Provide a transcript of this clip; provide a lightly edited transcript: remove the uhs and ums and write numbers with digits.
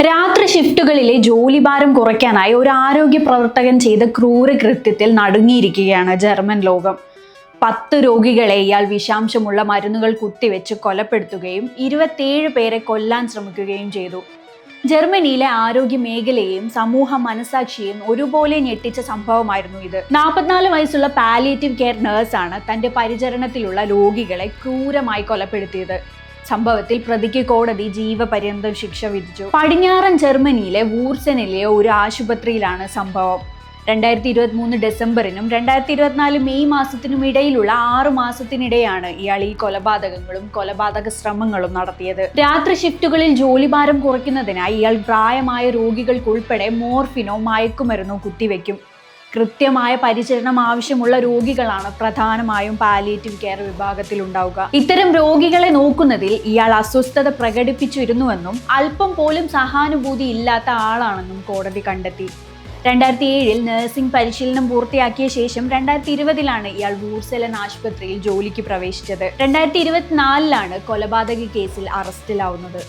രാത്രി ഷിഫ്റ്റുകളിലെ ജോലിഭാരം കുറയ്ക്കാനായി ഒരു ആരോഗ്യ പ്രവർത്തകൻ ചെയ്ത ക്രൂരകൃത്യത്തിൽ നടുങ്ങിയിരിക്കുകയാണ് ജർമ്മൻ ലോകം. 10 രോഗികളെ ഇയാൾ വിഷാംശമുള്ള മരുന്നുകൾ കുത്തിവെച്ച് കൊലപ്പെടുത്തുകയും 27 പേരെ കൊല്ലാൻ ശ്രമിക്കുകയും ചെയ്തു. ജർമ്മനിയിലെ ആരോഗ്യ മേഖലയെയും സമൂഹ മനസാക്ഷിയെയും ഒരുപോലെ ഞെട്ടിച്ച സംഭവമായിരുന്നു ഇത്. 44 വയസ്സുള്ള പാലിയേറ്റീവ് കെയർ നഴ്സാണ് തന്റെ പരിചരണത്തിലുള്ള രോഗികളെ ക്രൂരമായി കൊലപ്പെടുത്തിയത്. സംഭവത്തിൽ പ്രതിക്ക് കോടതി ജീവപര്യന്തം ശിക്ഷ വിധിച്ചു. പടിഞ്ഞാറൻ ജർമ്മനിയിലെ വൂർസനിലെ ഒരു ആശുപത്രിയിലാണ് സംഭവം. 2023 ഡിസംബറിനും 2024 മെയ് മാസത്തിനും ഇടയിലുള്ള 6 മാസത്തിനിടെയാണ് ഇയാൾ ഈ കൊലപാതകങ്ങളും കൊലപാതക ശ്രമങ്ങളും നടത്തിയത്. രാത്രി ഷിഫ്റ്റുകളിൽ ജോലിഭാരം കുറയ്ക്കുന്നതിനായി ഇയാൾ പ്രായമായ രോഗികൾക്കുൾപ്പെടെ മോർഫിനോ മയക്കുമരുന്നോ കുത്തിവെക്കും. കൃത്യമായ പരിചരണം ആവശ്യമുള്ള രോഗികളാണ് പ്രധാനമായും പാലിയേറ്റീവ് കെയർ വിഭാഗത്തിൽ ഉണ്ടാവുക. ഇത്തരം രോഗികളെ നോക്കുന്നതിൽ ഇയാൾ അസ്വസ്ഥത പ്രകടിപ്പിച്ചിരുന്നുവെന്നും അല്പം പോലും സഹാനുഭൂതി ഇല്ലാത്ത ആളാണെന്നും കോടതി കണ്ടെത്തി. 2007 നഴ്സിംഗ് പരിശീലനം പൂർത്തിയാക്കിയ ശേഷം 2020 ഇയാൾ വൂർസെലൻ ആശുപത്രിയിൽ ജോലിക്ക് പ്രവേശിച്ചത്. 2024 കൊലപാതക കേസിൽ അറസ്റ്റിലാവുന്നത്.